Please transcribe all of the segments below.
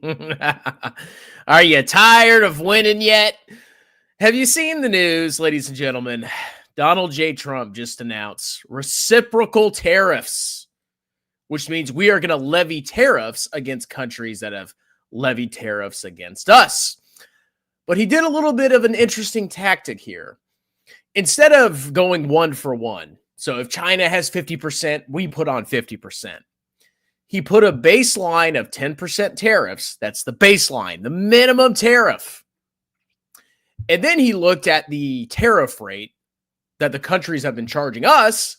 Are you tired of winning yet? Have you seen the news, ladies and gentlemen? Donald J. Trump just announced reciprocal tariffs, which means we are going to levy tariffs against countries that have levied tariffs against us. But he did a little bit of an interesting tactic here. Instead of going one for one, so if China has 50%, we put on 50%. He put a baseline of 10% tariffs. That's the baseline, the minimum tariff. And then he looked at the tariff rate that the countries have been charging us,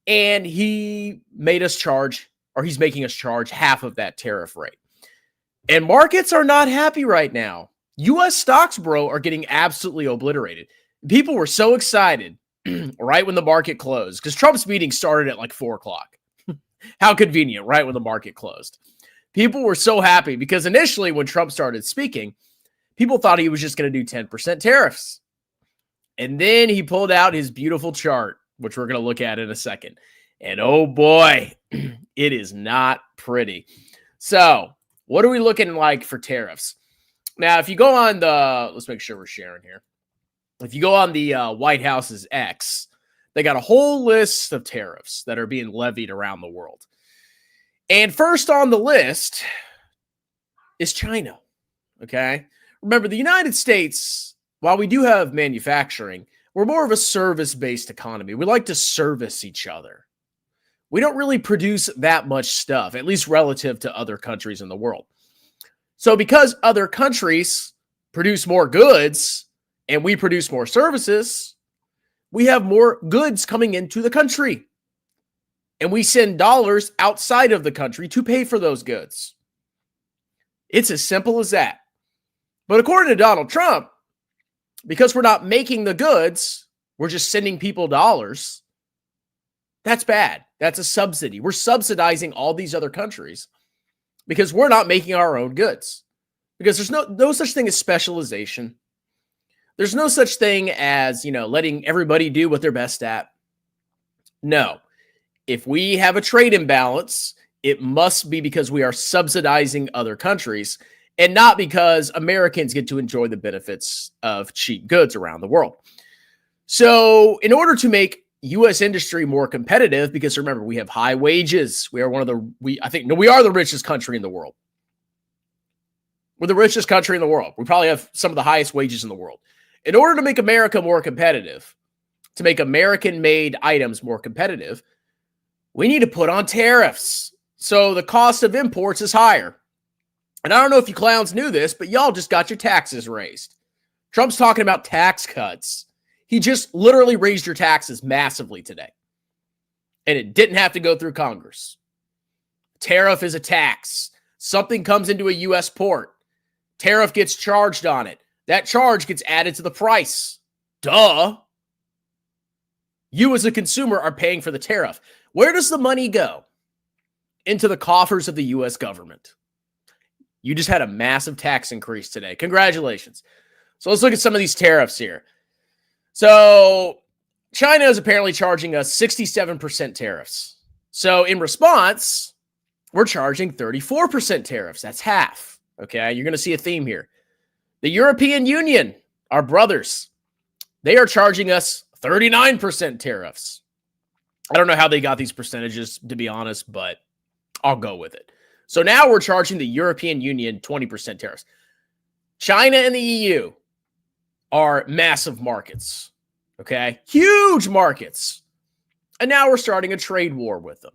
and he made us charge, or he's making us charge half of that tariff rate. And markets are not happy right now. U.S. stocks, bro, are getting absolutely obliterated. People were so excited right when the market closed because Trump's meeting started at like 4 o'clock. How convenient, right when the market closed. People were so happy because initially when Trump started speaking, people thought he was just going to do 10% tariffs. And then he pulled out his beautiful chart, which we're going to look at in a second. And oh boy, it is not pretty. So what are we looking like for tariffs? Now, if you go on let's make sure we're sharing here. If you go on the White House's X, they got a whole list of tariffs that are being levied around the world. And first on the list is China. Okay. Remember, the United States, while we do have manufacturing, we're more of a service-based economy. We like to service each other. We don't really produce that much stuff, at least relative to other countries in the world. So because other countries produce more goods and we produce more services, we have more goods coming into the country. And we send dollars outside of the country to pay for those goods. It's as simple as that. But according to Donald Trump, because we're not making the goods, we're just sending people dollars. That's bad. That's a subsidy. We're subsidizing all these other countries because we're not making our own goods. Because there's no such thing as specialization. There's no such thing as, letting everybody do what they're best at. No. If we have a trade imbalance, it must be because we are subsidizing other countries and not because Americans get to enjoy the benefits of cheap goods around the world. So in order to make U.S. industry more competitive, because remember, we have high wages. We are we are the richest country in the world. We're the richest country in the world. We probably have some of the highest wages in the world. In order to make America more competitive, to make American-made items more competitive, we need to put on tariffs. So the cost of imports is higher. And I don't know if you clowns knew this, but y'all just got your taxes raised. Trump's talking about tax cuts. He just literally raised your taxes massively today. And it didn't have to go through Congress. Tariff is a tax. Something comes into a U.S. port. Tariff gets charged on it. That charge gets added to the price. Duh. You as a consumer are paying for the tariff. Where does the money go? Into the coffers of the U.S. government. You just had a massive tax increase today. Congratulations. So let's look at some of these tariffs here. So China is apparently charging us 67% tariffs. So in response, we're charging 34% tariffs. That's half. Okay, you're going to see a theme here. The European Union, our brothers, they are charging us 39% tariffs. I don't know how they got these percentages, to be honest, but I'll go with it. So now we're charging the European Union 20% tariffs. China and the EU are massive markets, okay? Huge markets. And now we're starting a trade war with them.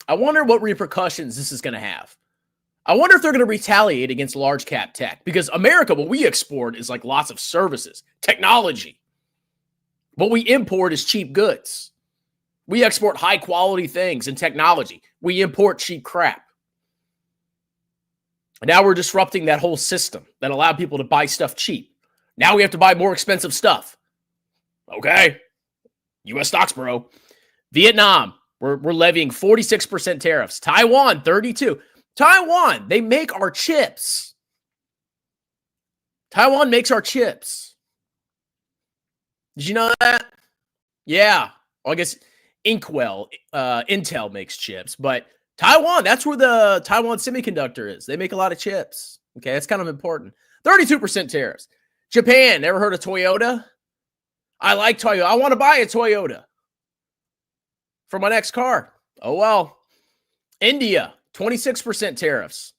I wonder what repercussions this is going to have. I wonder if they're going to retaliate against large cap tech, because America, what we export is like lots of services, technology. What we import is cheap goods. We export high quality things and technology. We import cheap crap. And now we're disrupting that whole system that allowed people to buy stuff cheap. Now we have to buy more expensive stuff. Okay. U.S. stocks, bro. Vietnam, we're levying 46% tariffs. Taiwan, 32%. Taiwan, they make our chips. Taiwan makes our chips. Did you know that? Yeah. Well, I guess Intel makes chips, but Taiwan, that's where the Taiwan semiconductor is. They make a lot of chips. Okay, that's kind of important. 32% tariffs. Japan, never heard of Toyota? I like Toyota. I want to buy a Toyota for my next car. Oh, well. India, 26% tariffs.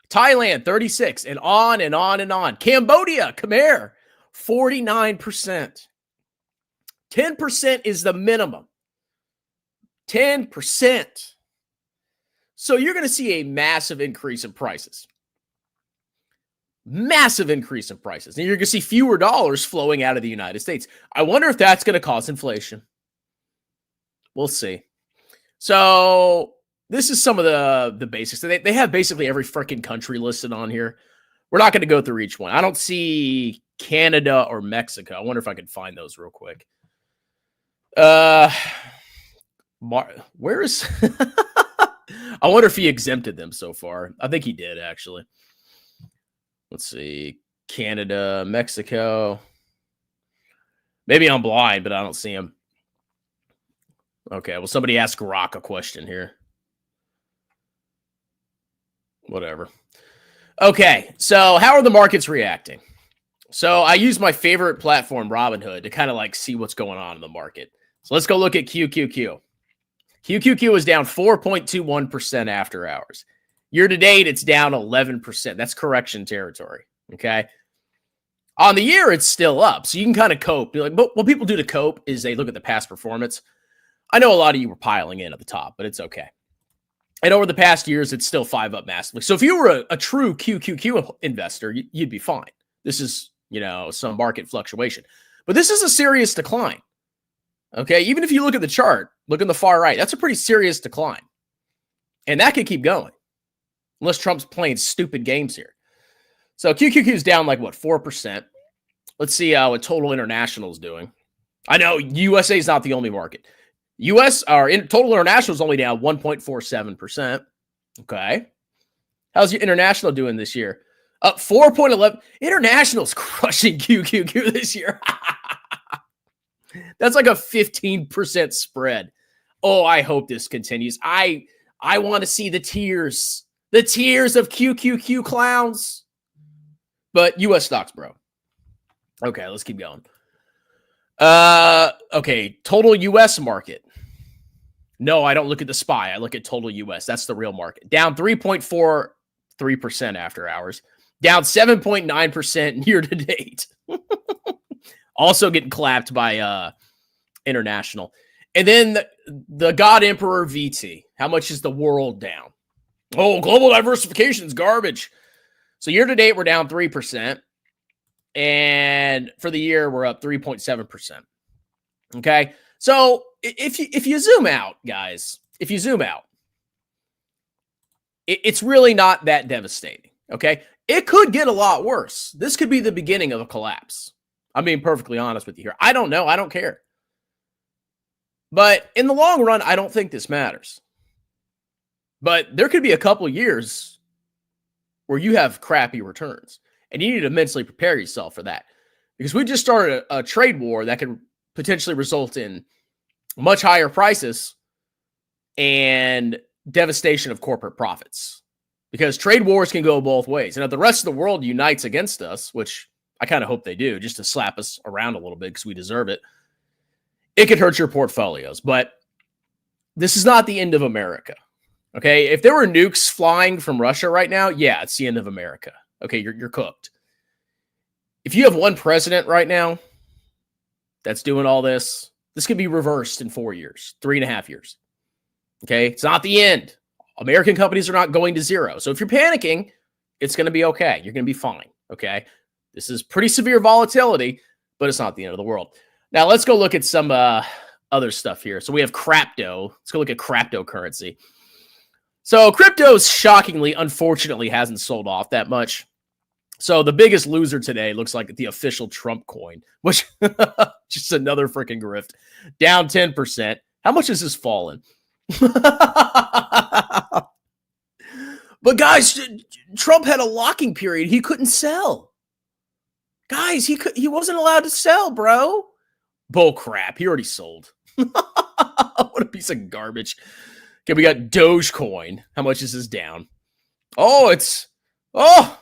Thailand, 36, and on and on and on. Cambodia, Khmer, 49%. 10% is the minimum. 10%. So you're going to see a massive increase in prices. Massive increase in prices. And you're going to see fewer dollars flowing out of the United States. I wonder if that's going to cause inflation. We'll see. So this is some of the basics. They have basically every freaking country listed on here. We're not going to go through each one. I don't see Canada or Mexico. I wonder if I can find those real quick. Where is... I wonder if he exempted them so far. I think he did, actually. Let's see. Canada, Mexico. Maybe I'm blind, but I don't see him. Okay, well, somebody ask Rock a question here. Whatever. Okay, so how are the markets reacting? So I use my favorite platform, Robinhood, to kind of like see what's going on in the market. So let's go look at QQQ. QQQ is down 4.21% after hours. Year to date, it's down 11%. That's correction territory, okay? On the year, it's still up, so you can kind of cope. Like, what people do to cope is they look at the past performance. I know a lot of you were piling in at the top, but it's okay. And over the past years, it's still 5 up massively. So if you were a true QQQ investor, you'd be fine. This is, some market fluctuation. But this is a serious decline. Okay, even if you look at the chart, look in the far right, that's a pretty serious decline. And that could keep going. Unless Trump's playing stupid games here. So QQQ is down like, 4%. Let's see what Total International is doing. I know USA is not the only market. Total International is only down 1.47%. Okay. How's your International doing this year? Up 4.11. International's crushing QQQ this year. That's like a 15% spread. Oh, I hope this continues. I want to see the tears of QQQ clowns. But U.S. stocks, bro. Okay, let's keep going. Okay, total U.S. market. No, I don't look at the SPY. I look at total U.S. That's the real market. Down 3.43% after hours. Down 7.9% year to date. Also getting clapped by International. And then the God Emperor VT. How much is the world down? Oh, global diversification is garbage. So year to date, we're down 3%. And for the year, we're up 3.7%. Okay. So if you zoom out, guys, it's really not that devastating. Okay. It could get a lot worse. This could be the beginning of a collapse. I'm being perfectly honest with you here. I don't know. I don't care. But in the long run, I don't think this matters. But there could be a couple of years where you have crappy returns. And you need to mentally prepare yourself for that. Because we just started a trade war that could potentially result in much higher prices and devastation of corporate profits. Because trade wars can go both ways. And if the rest of the world unites against us, which I kind of hope they do, just to slap us around a little bit because we deserve it, it could hurt your portfolios. But this is not the end of America. Okay? If there were nukes flying from Russia right now, yeah, it's the end of America. Okay, you're cooked. If you have one president right now that's doing all this, this could be reversed in 4 years, 3.5 years. Okay, it's not the end. American companies are not going to zero. So if you're panicking, it's going to be okay. You're going to be fine. Okay, this is pretty severe volatility, but it's not the end of the world. Now let's go look at some other stuff here. So we have crypto. Let's go look at cryptocurrency. So crypto, shockingly, unfortunately, hasn't sold off that much. So the biggest loser today looks like the official Trump coin, which just another freaking grift. Down 10%. How much has this fallen? But guys, Trump had a locking period. He couldn't sell. Guys, he wasn't allowed to sell, bro. Bull crap. He already sold. What a piece of garbage. Okay, we got Dogecoin. How much is this down? Oh, it's oh.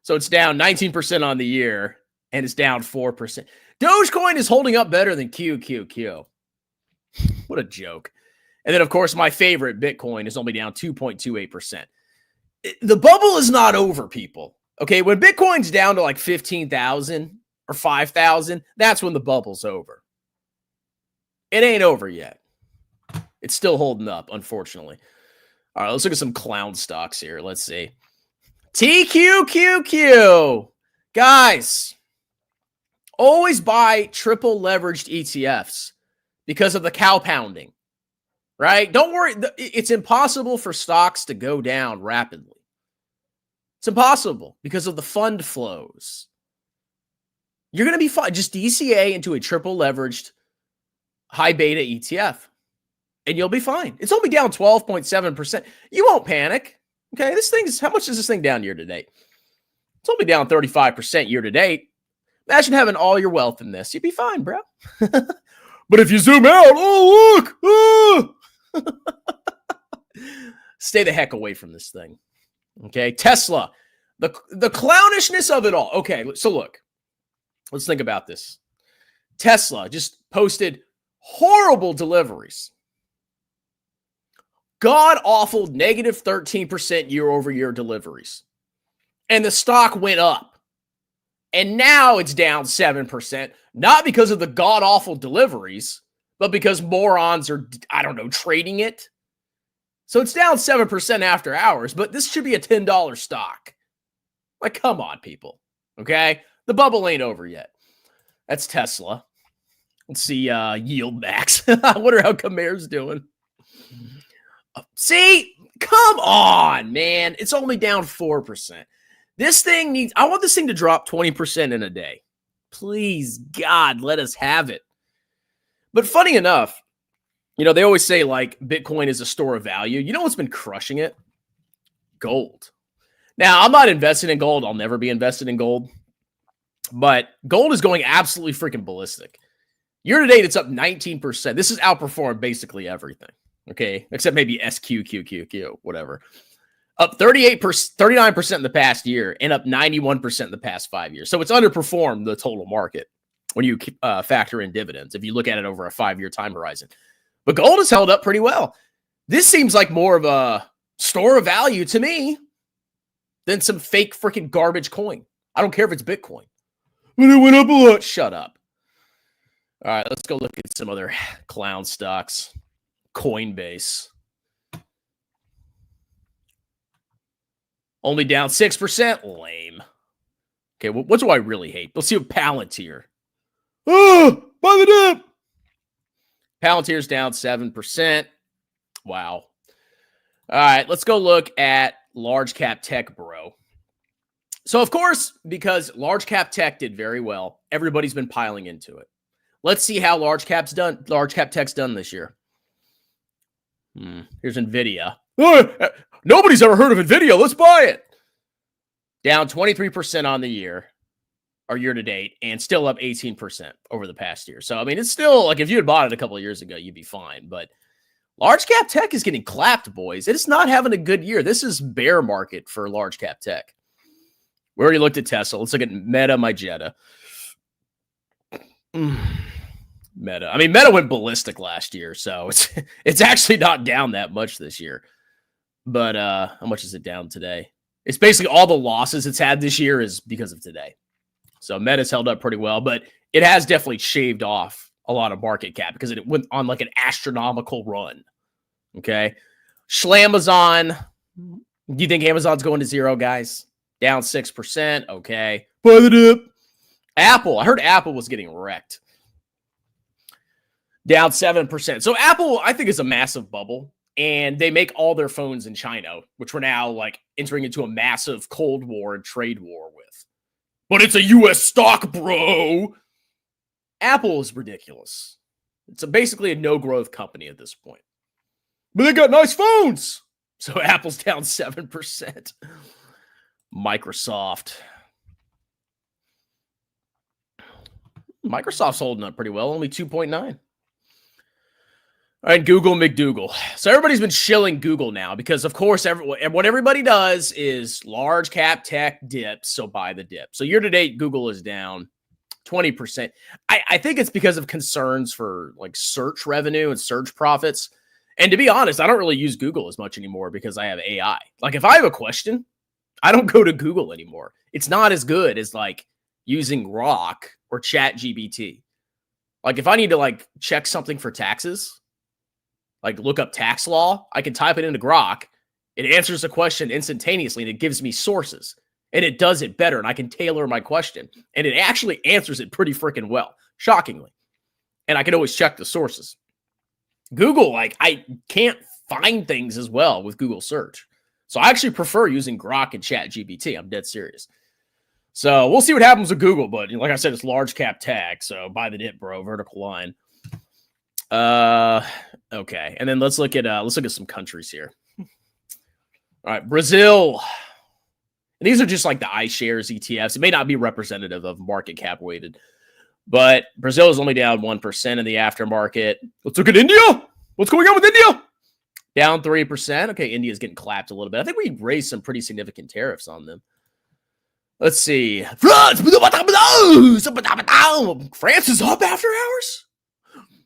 So it's down 19% on the year, and it's down 4%. Dogecoin is holding up better than QQQ. What a joke. And then, of course, my favorite, Bitcoin, is only down 2.28%. The bubble is not over, people. Okay, when Bitcoin's down to like 15,000 or 5,000, that's when the bubble's over. It ain't over yet. It's still holding up, unfortunately. All right, let's look at some clown stocks here. Let's see. TQQQ. Guys, always buy triple leveraged ETFs because of the cow pounding, right? Don't worry. It's impossible for stocks to go down rapidly. It's impossible because of the fund flows. You're going to be fine. Just DCA into a triple leveraged high beta ETF, and you'll be fine. It's only down 12.7%. You won't panic. Okay, this thing is, how much is this thing down year to date? It's only down 35% year to date. Imagine having all your wealth in this. You'd be fine, bro. But if you zoom out, oh, look. Oh. Stay the heck away from this thing. Okay, Tesla. The clownishness of it all. Okay, so look. Let's think about this. Tesla just posted horrible deliveries. God-awful negative 13% year-over-year deliveries. And the stock went up. And now it's down 7%, not because of the god-awful deliveries, but because morons are, I don't know, trading it. So it's down 7% after hours, but this should be a $10 stock. Like, come on, people. Okay? The bubble ain't over yet. That's Tesla. Let's see yield max. I wonder how Khmer's doing. See? Come on, man. It's only down 4%. This thing needs, I want this thing to drop 20% in a day. Please, God, let us have it. But funny enough, you know, they always say like Bitcoin is a store of value. You know what's been crushing it? Gold. Now, I'm not invested in gold. I'll never be invested in gold. But gold is going absolutely freaking ballistic. Year to date, it's up 19%. This has outperformed basically everything. Okay, except maybe SQQQQ, whatever. Up 39% in the past year, and up 91% in the past 5 years. So it's underperformed the total market when you factor in dividends, if you look at it over a 5-year time horizon. But gold has held up pretty well. This seems like more of a store of value to me than some fake freaking garbage coin. I don't care if it's Bitcoin. But it went up a lot. Shut up. All right, let's go look at some other clown stocks. Coinbase. Only down 6%. Lame. Okay, well, what do I really hate? Let's see what Palantir. Oh, buy the dip. Palantir's down 7%. Wow. All right, let's go look at large cap tech, bro. So, of course, because large cap tech did very well, everybody's been piling into it. Let's see how large cap tech's done this year. Here's NVIDIA. Oh, nobody's ever heard of NVIDIA. Let's buy it. Down 23% on the year, or year to date, and still up 18% over the past year. So, I mean, it's still like if you had bought it a couple of years ago, you'd be fine. But large cap tech is getting clapped, boys. It's not having a good year. This is bear market for large cap tech. We already looked at Tesla. Let's look at Meta, Meta. Meta. I mean, Meta went ballistic last year, so it's actually not down that much this year. But how much is it down today? It's basically all the losses it's had this year is because of today. So Meta's held up pretty well, but it has definitely shaved off a lot of market cap because it went on like an astronomical run. Okay. Schlamazon. Do you think Amazon's going to zero, guys? Down 6%. Okay. Buy the dip. Apple. I heard Apple was getting wrecked. Down 7%. So Apple, I think, is a massive bubble. And they make all their phones in China, which we're now like entering into a massive Cold War and trade war with. But it's a U.S. stock, bro. Apple is ridiculous. It's basically a no-growth company at this point. But they got nice phones. So Apple's down 7%. Microsoft's holding up pretty well, only 2.9. All right, Google McDougal. So everybody's been shilling Google now because, of course, what everybody does is large cap tech dips, so buy the dip. So year to date, Google is down 20%. I think it's because of concerns for like search revenue and search profits. And to be honest, I don't really use Google as much anymore because I have AI. Like if I have a question, I don't go to Google anymore. It's not as good as like using Grok or ChatGPT. Like if I need to like check something for taxes, like look up tax law, I can type it into Grok. It answers the question instantaneously and it gives me sources. And it does it better and I can tailor my question. And it actually answers it pretty freaking well, shockingly. And I can always check the sources. Google, like I can't find things as well with Google search. So I actually prefer using Grok and ChatGPT. I'm dead serious. So we'll see what happens with Google. But like I said, it's large cap tag. So buy the dip, bro. Vertical line. Okay. And then let's look at some countries here. All right, Brazil. And these are just like the iShares ETFs. It may not be representative of market cap weighted, but Brazil is only down 1% in the aftermarket. Let's look at India. What's going on with India? Down 3%. Okay, India's getting clapped a little bit. I think we raised some pretty significant tariffs on them. Let's see. France is up after hours?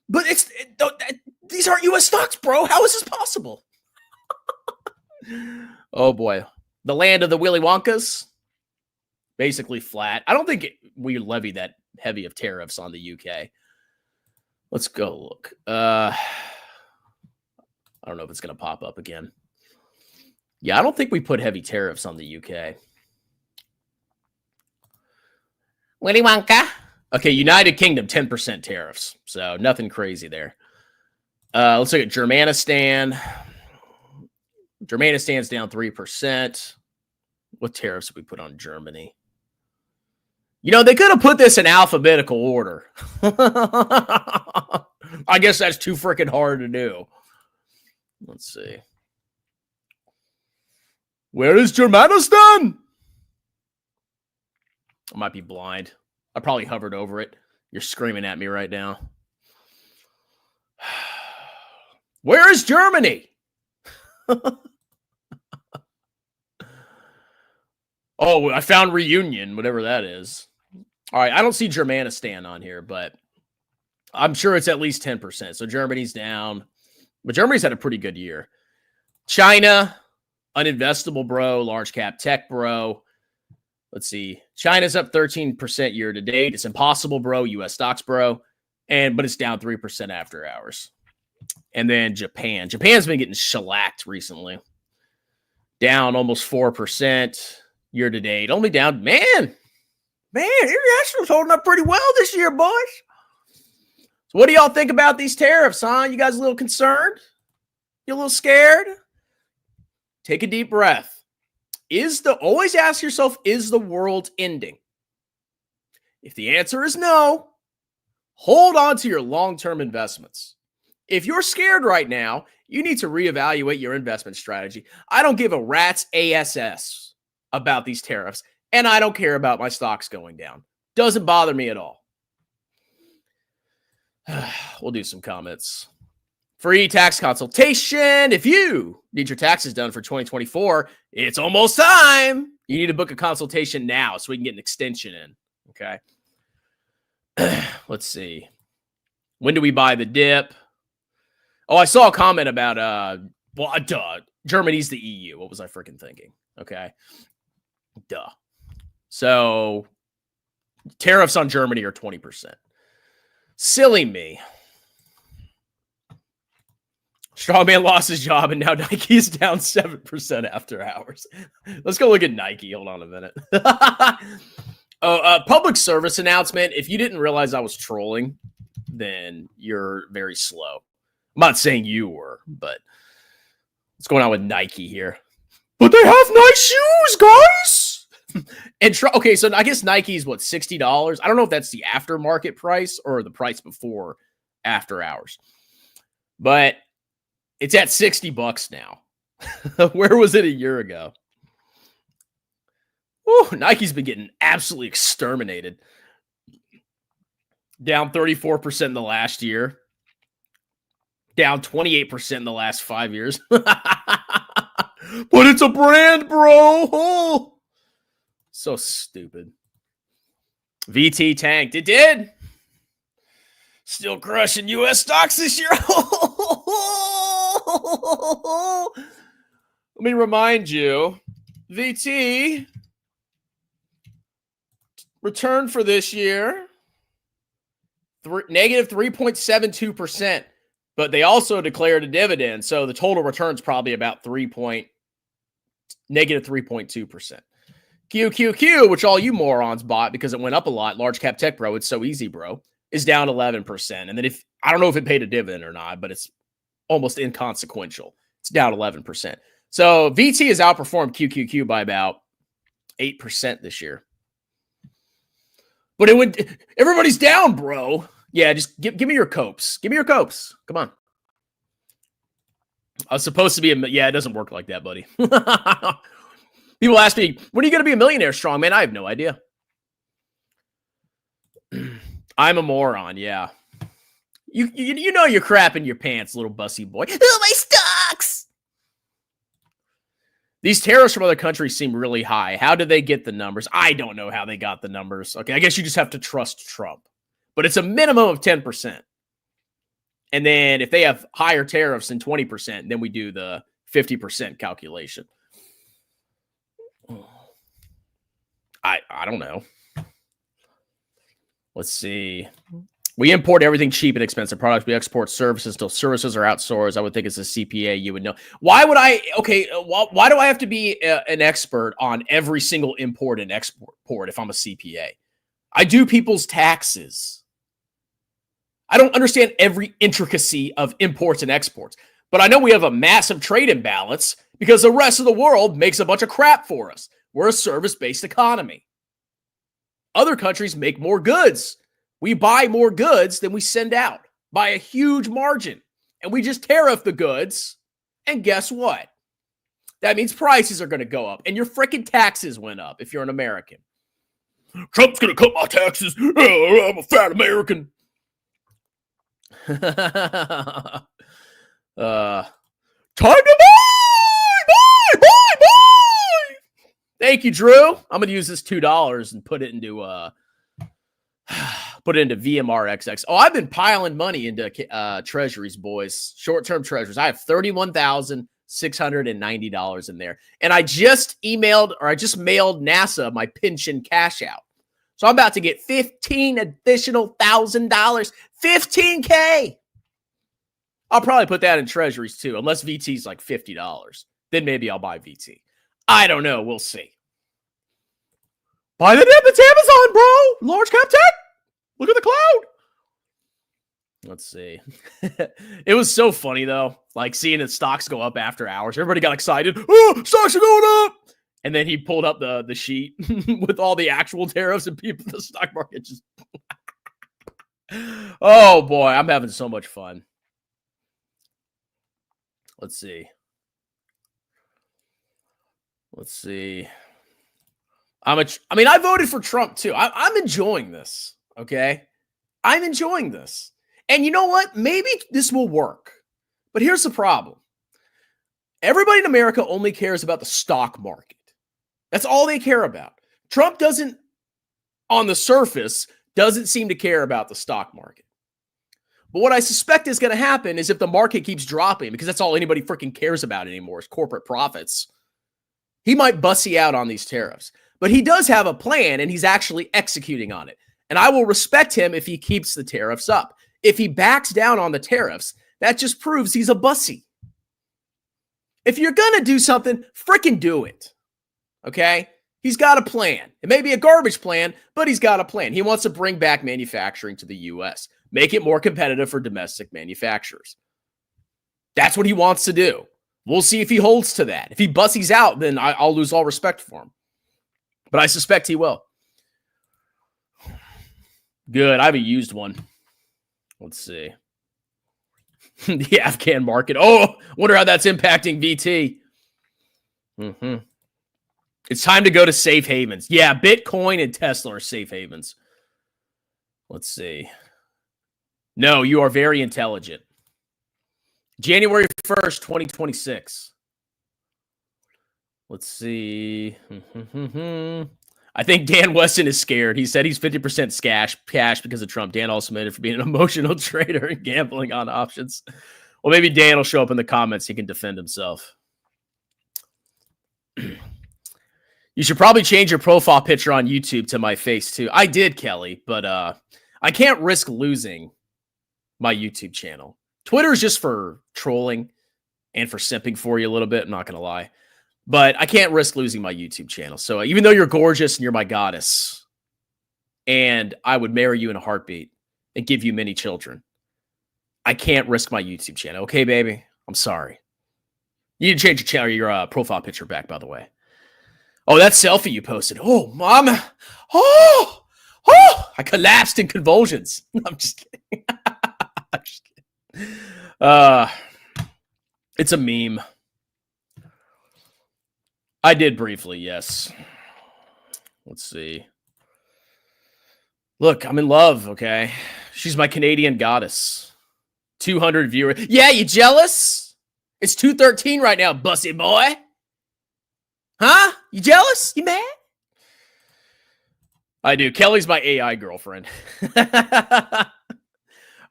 But these aren't U.S. stocks, bro. How is this possible? Oh, boy. The land of the Willy Wonkas, basically flat. I don't think we levy that heavy of tariffs on the UK. Let's go look. I don't know if it's going to pop up again. Yeah, I don't think we put heavy tariffs on the UK. Willy Wonka. Okay, United Kingdom, 10% tariffs. So nothing crazy there. Let's look at Germanistan. Germanistan's down 3%. What tariffs did we put on Germany? You know, they could have put this in alphabetical order. I guess that's too freaking hard to do. Let's see. Where is Germanistan? I might be blind. I probably hovered over it. You're screaming at me right now. Where is Germany? Oh, I found Reunion, whatever that is. All right, I don't see Germanistan on here, but I'm sure it's at least 10%. So Germany's down, but Germany's had a pretty good year. China, uninvestable, bro. Large cap tech, bro. Let's see. China's up 13% year to date. It's impossible, bro. U.S. stocks, bro. But it's down 3% after hours. And then Japan. Japan's been getting shellacked recently. Down almost 4% year to date. Only down, man, international's holding up pretty well this year, boys. So what do y'all think about these tariffs, huh? You guys a little concerned? You a little scared? Take a deep breath. Always ask yourself, is the world ending? If the answer is no, hold on to your long-term investments. If you're scared right now, you need to reevaluate your investment strategy. I don't give a rat's ass about these tariffs, and I don't care about my stocks going down. Doesn't bother me at all. We'll do some comments. Free tax consultation. If you need your taxes done for 2024, it's almost time. You need to book a consultation now so we can get an extension in. Okay. Let's see. When do we buy the dip? Oh, I saw a comment about, Germany's the EU. What was I freaking thinking? Okay. Duh. So tariffs on Germany are 20%. Silly me. Strongman lost his job and now Nike is down 7% after hours. Let's go look at Nike. Hold on a minute. Public service announcement. If you didn't realize I was trolling, then you're very slow. I'm not saying you were, but what's going on with Nike here? But they have nice shoes, guys. And okay, so I guess Nike's what, $60? I don't know if that's the aftermarket price or the price before after hours. But it's at $60 now. Where was it a year ago? Ooh, Nike's been getting absolutely exterminated. Down 34% in the last year. Down 28% in the last 5 years. But it's a brand, bro. Oh. So stupid. VT tanked. It did. Still crushing U.S. stocks this year. Let me remind you, VT return for this year, negative 3.72%, but they also declared a dividend, so the total return is probably about negative 3.2%. QQQ, which all you morons bought because it went up a lot, large cap tech, bro, it's so easy, bro, is down 11%. And then I don't know if it paid a dividend or not, but it's almost inconsequential. It's down 11%. So VT has outperformed QQQ by about 8% this year. But everybody's down, bro. Yeah, just give me your copes. Give me your copes. Come on. I was supposed to be yeah, it doesn't work like that, buddy. People ask me, when are you going to be a millionaire, strong man? I have no idea. I'm a moron, yeah. You know you're crapping your pants, little bussy boy. Oh, my stocks! These tariffs from other countries seem really high. How did they get the numbers? I don't know how they got the numbers. Okay, I guess you just have to trust Trump. But it's a minimum of 10%. And then if they have higher tariffs than 20%, then we do the 50% calculation. I don't know. Let's see. We import everything cheap and expensive products. We export services until services are outsourced. I would think as a CPA, you would know. Why would I? Okay, why do I have to be an expert on every single import and export if I'm a CPA? I do people's taxes. I don't understand every intricacy of imports and exports, but I know we have a massive trade imbalance because the rest of the world makes a bunch of crap for us. We're a service-based economy. Other countries make more goods. We buy more goods than we send out by a huge margin. And we just tariff the goods. And guess what? That means prices are going to go up. And your freaking taxes went up if you're an American. Trump's going to cut my taxes. Oh, I'm a fat American. Time to buy! Thank you, Drew. I'm going to use this $2 and put it into VMRXX. Oh, I've been piling money into treasuries, boys. Short-term treasuries. I have $31,690 in there. And I just mailed NASA my pension cash out. So I'm about to get $15 additional $1,000. $15K. I'll probably put that in treasuries too, unless VT's like $50. Then maybe I'll buy VT. I don't know. We'll see. Buy the dip. It's Amazon, bro. Large cap tech. Look at the cloud. Let's see. It was so funny, though. Like seeing the stocks go up after hours. Everybody got excited. Oh, stocks are going up. And then he pulled up the sheet with all the actual tariffs and people. The stock market just. Oh, boy. I'm having so much fun. Let's see. I voted for Trump, too. I'm enjoying this, okay? I'm enjoying this. And you know what? Maybe this will work. But here's the problem. Everybody in America only cares about the stock market. That's all they care about. Trump doesn't, on the surface, doesn't seem to care about the stock market. But what I suspect is going to happen is if the market keeps dropping, because that's all anybody freaking cares about anymore is corporate profits, he might bussy out on these tariffs. But he does have a plan, and he's actually executing on it. And I will respect him if he keeps the tariffs up. If he backs down on the tariffs, that just proves he's a bussy. If you're going to do something, freaking do it. Okay? He's got a plan. It may be a garbage plan, but he's got a plan. He wants to bring back manufacturing to the U.S., make it more competitive for domestic manufacturers. That's what he wants to do. We'll see if he holds to that. If he bussies out, then I'll lose all respect for him. But I suspect he will. Good. I haven't used one. Let's see. The Afghan market. Oh, wonder how that's impacting VT. It's time to go to safe havens. Yeah, Bitcoin and Tesla are safe havens. Let's see. No, you are very intelligent. January 1st, 2026. Let's see. I think Dan Weston is scared. He said he's 50% cash because of Trump. Dan also made it for being an emotional trader and gambling on options. Well, maybe Dan will show up in the comments. He can defend himself. You should probably change your profile picture on YouTube to my face, too. I did, Kelly, but I can't risk losing my YouTube channel. Twitter is just for trolling and for simping for you a little bit. I'm not going to lie. But I can't risk losing my YouTube channel. So even though you're gorgeous and you're my goddess, and I would marry you in a heartbeat and give you many children, I can't risk my YouTube channel. Okay, baby? I'm sorry. You need to change your channel, your profile picture back, by the way. Oh, that selfie you posted. Oh, mama. Oh, I collapsed in convulsions. I'm just kidding. I'm just kidding. It's a meme. I did briefly, yes. Let's see. Look, I'm in love, okay? She's my Canadian goddess. 200 viewers. Yeah, you jealous? It's 213 right now, bussy boy. Huh? You jealous? You mad? I do. Kelly's my AI girlfriend. All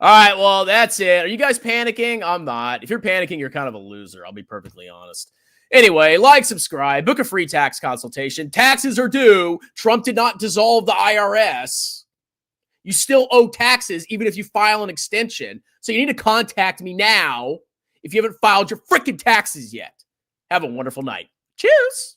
right, well, that's it. Are you guys panicking? I'm not. If you're panicking, you're kind of a loser. I'll be perfectly honest. Anyway, like, subscribe, book a free tax consultation. Taxes are due. Trump did not dissolve the IRS. You still owe taxes even if you file an extension. So you need to contact me now if you haven't filed your freaking taxes yet. Have a wonderful night. Cheers.